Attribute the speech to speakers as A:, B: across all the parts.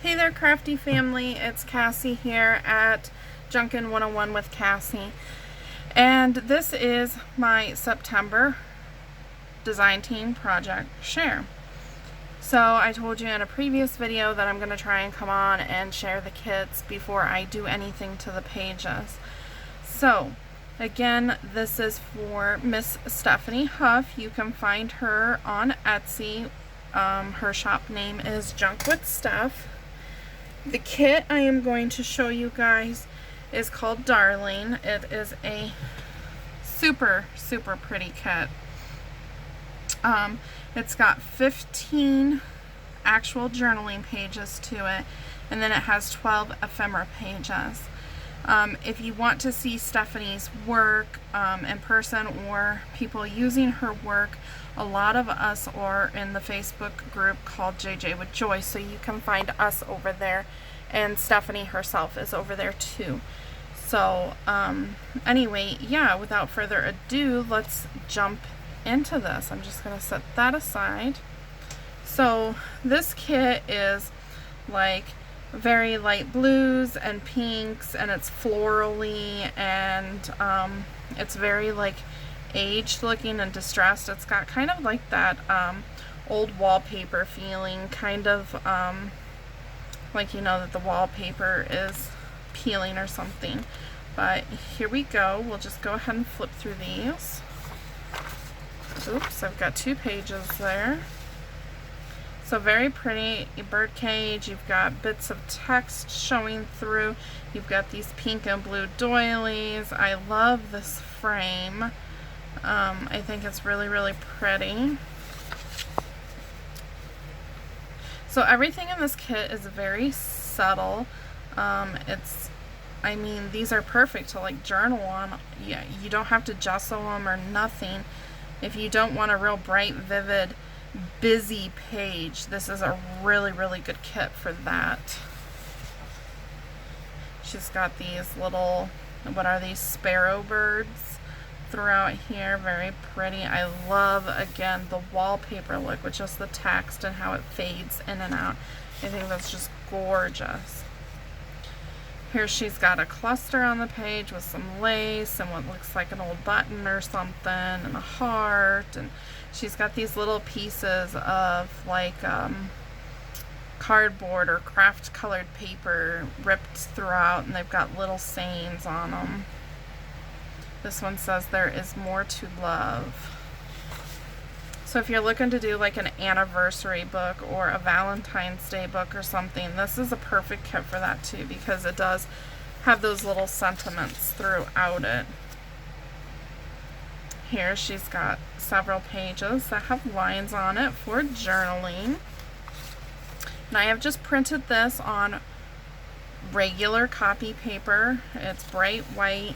A: Hey there, crafty family. It's Cassie here at Junkin 101 with Cassie. And this is my September design team project share. So I told you in a previous video that I'm going to try and come on and share the kits before I do anything to the pages. So again, this is for Miss Stephanie Huff. You can find her on Etsy. Her shop name is Junk with Steph. The kit I am going to show you guys is called Darling. It is a super pretty kit. It's got 15 actual journaling pages to it, and then it has 12 ephemera pages. If you want to see Stephanie's work in person or people using her work, a lot of us are in the Facebook group called JJ with Joy, so you can find us over there, and Stephanie herself is over there too. So anyway, yeah, without further ado, let's jump into this. I'm just going to set that aside. So this kit is like very light blues and pinks, and it's florally, and it's very like aged looking and distressed. It's got kind of like that old wallpaper feeling, kind of like, you know, that the wallpaper is peeling or something. But here we go. We'll just go ahead and flip through these. Oops, I've got 2 pages there. So very pretty bird cage. You've got bits of text showing through. You've got these pink and blue doilies. I love this frame. I think it's really pretty. So everything in this kit is very subtle. I mean, these are perfect to like journal on. Yeah, you don't have to gesso them or nothing. If you don't want a real bright, vivid, busy page, this is a really good kit for that. She's got these little, what are these, sparrow birds throughout here. Very pretty. I love, again, the wallpaper look with just the text and how it fades in and out. I think that's just gorgeous. Here she's got a cluster on the page with some lace and what looks like an old button or something, and a heart, and she's got these little pieces of like cardboard or craft colored paper ripped throughout, and they've got little sayings on them. This one says, "There is more to love." So if you're looking to do like an anniversary book or a Valentine's Day book or something, this is a perfect kit for that too, because it does have those little sentiments throughout it. Here she's got several pages that have lines on it for journaling. And I have just printed this on regular copy paper. It's bright white,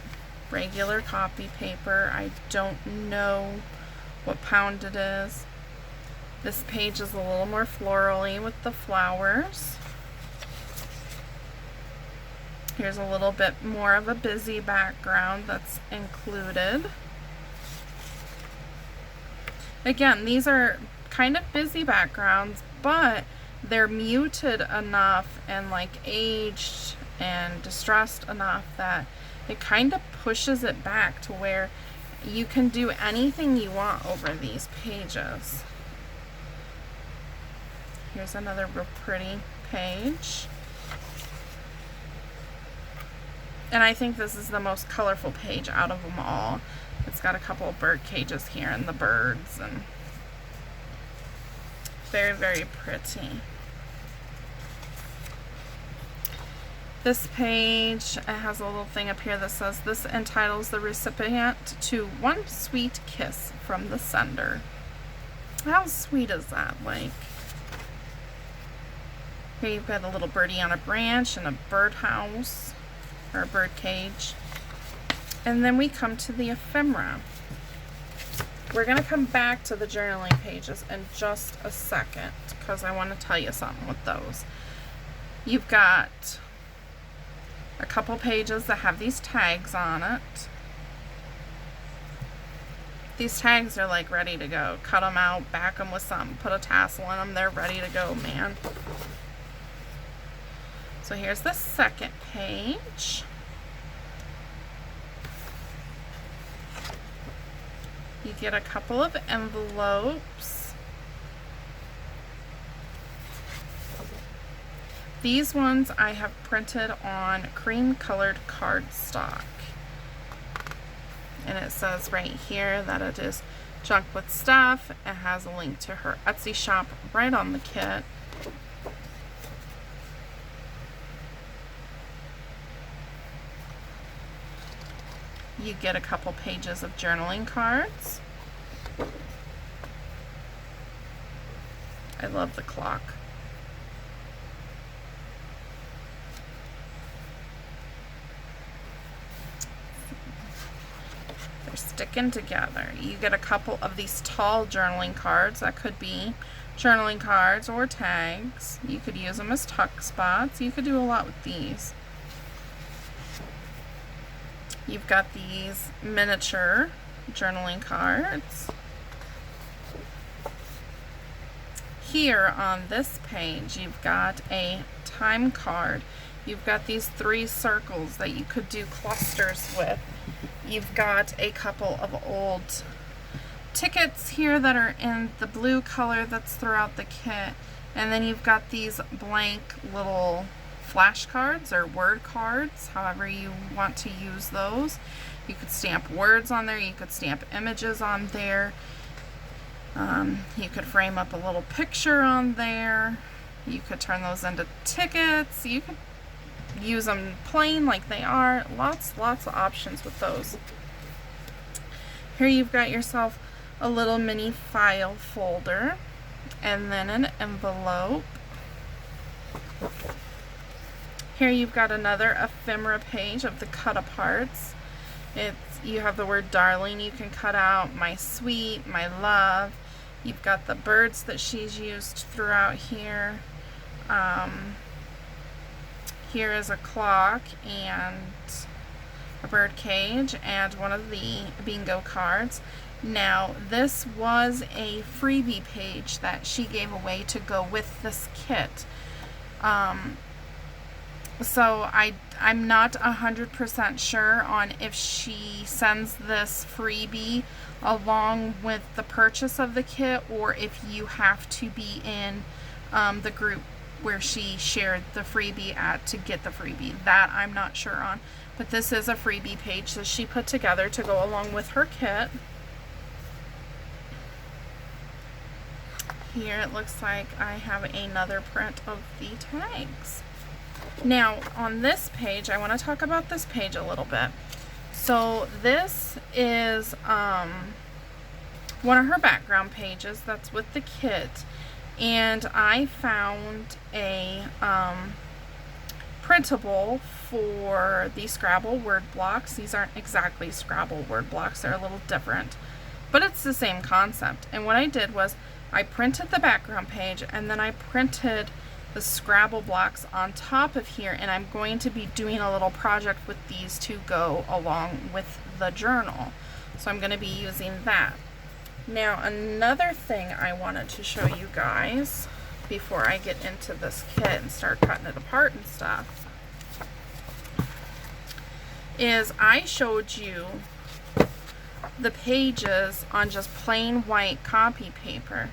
A: regular copy paper. I don't know what pound it is. This page is a little more florally with the flowers. Here's a little bit more of a busy background that's included. Again, these are kind of busy backgrounds, but they're muted enough and like aged and distressed enough that it kind of pushes it back to where you can do anything you want over these pages. Here's another real pretty page. And I think this is the most colorful page out of them all. It's got a couple of bird cages here and the birds, and very pretty. This page, it has a little thing up here that says, "This entitles the recipient to one sweet kiss from the sender." How sweet is that? Like, here you've got a little birdie on a branch and a birdhouse, or a bird cage. And then we come to the ephemera. We're going to come back to the journaling pages in just a second, because I want to tell you something with those. You've got a couple pages that have these tags on it. These tags are like ready to go. Cut them out, back them with something, put a tassel in them, they're ready to go, man. So here's the second page. You get a couple of envelopes. These ones I have printed on cream colored cardstock. And it says right here that it is Junk with Stuff. It has a link to her Etsy shop right on the kit. You get a couple pages of journaling cards. I love the clock. They're sticking together. You get a couple of these tall journaling cards. That could be journaling cards or tags. You could use them as tuck spots. You could do a lot with these. You've got these miniature journaling cards. Here on this page, you've got a time card. You've got these 3 circles that you could do clusters with. You've got a couple of old tickets here that are in the blue color that's throughout the kit. And then you've got these blank little flashcards or word cards, however you want to use those. You could stamp words on there, you could stamp images on there, you could frame up a little picture on there, you could turn those into tickets, you could use them plain like they are. Lots of options with those. Here you've got yourself a little mini file folder and then an envelope. Here you've got another ephemera page of the cut-aparts. You have the word darling you can cut out, my sweet, my love. You've got the birds that she's used throughout here. Here is a clock and a bird cage and one of the bingo cards. Now this was a freebie page that she gave away to go with this kit. So I'm not 100% sure on if she sends this freebie along with the purchase of the kit or if you have to be in the group where she shared the freebie at to get the freebie. That I'm not sure on. But this is a freebie page that she put together to go along with her kit. Here it looks like I have another print of the tags. Now on this page, I want to talk about this page a little bit. So this is one of her background pages that's with the kit, and I found a printable for the Scrabble word blocks. These aren't exactly Scrabble word blocks, they're a little different, but it's the same concept. And what I did was I printed the background page and then I printed the Scrabble blocks on top of here, and I'm going to be doing a little project with these to go along with the journal. So I'm going to be using that. Now another thing I wanted to show you guys before I get into this kit and start cutting it apart and stuff is I showed you the pages on just plain white copy paper.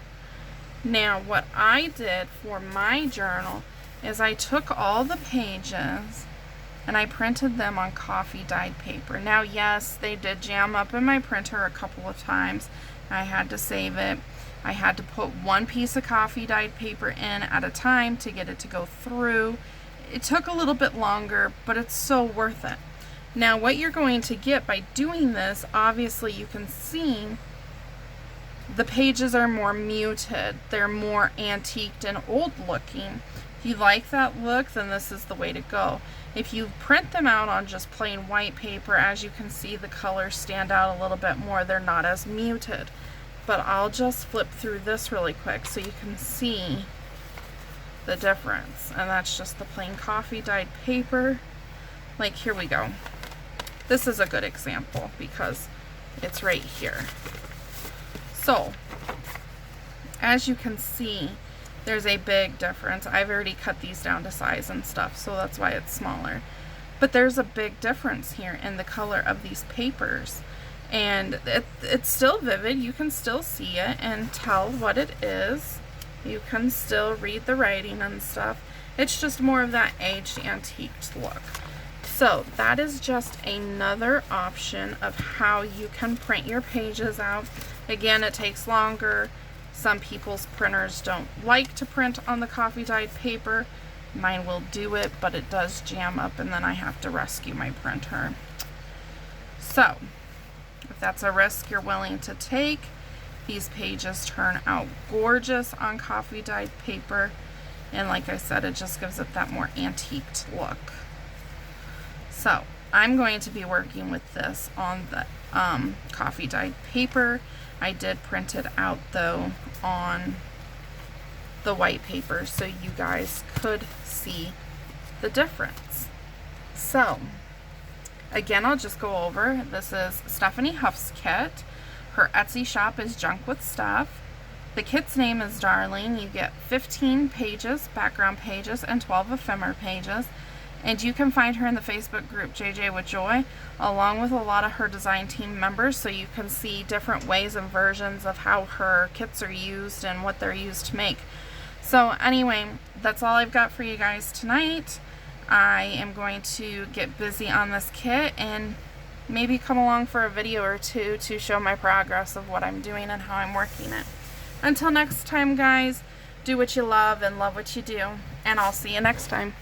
A: Now what I did for my journal is I took all the pages and I printed them on coffee dyed paper. Now yes, they did jam up in my printer a couple of times. I had to save it. I had to put one piece of coffee dyed paper in at a time to get it to go through. It took a little bit longer, but it's so worth it. Now what you're going to get by doing this, obviously you can see the pages are more muted. They're more antiqued and old looking. If you like that look, then this is the way to go. If you print them out on just plain white paper, as you can see, the colors stand out a little bit more. They're not as muted. But I'll just flip through this really quick so you can see the difference. And that's just the plain coffee dyed paper. Like, here we go. This is a good example because it's right here. So, as you can see, there's a big difference. I've already cut these down to size and stuff, so that's why it's smaller. But there's a big difference here in the color of these papers. And it's still vivid. You can still see it and tell what it is. You can still read the writing and stuff. It's just more of that aged, antiqued look. So that is just another option of how you can print your pages out. Again, it takes longer. Some people's printers don't like to print on the coffee dyed paper. Mine will do it, but it does jam up and then I have to rescue my printer. So if that's a risk you're willing to take, these pages turn out gorgeous on coffee dyed paper. And like I said, it just gives it that more antiqued look. So I'm going to be working with this on the coffee dyed paper. I did print it out though on the white paper so you guys could see the difference. So again, I'll just go over. This is Stephanie Huff's kit. Her Etsy shop is Junk with Stuff. The kit's name is Darling. You get 15 pages, background pages, and 12 ephemera pages. And you can find her in the Facebook group JJ with Joy, along with a lot of her design team members, so you can see different ways and versions of how her kits are used and what they're used to make. So anyway, that's all I've got for you guys tonight. I am going to get busy on this kit and maybe come along for a video or two to show my progress of what I'm doing and how I'm working it. Until next time, guys, do what you love and love what you do, and I'll see you next time.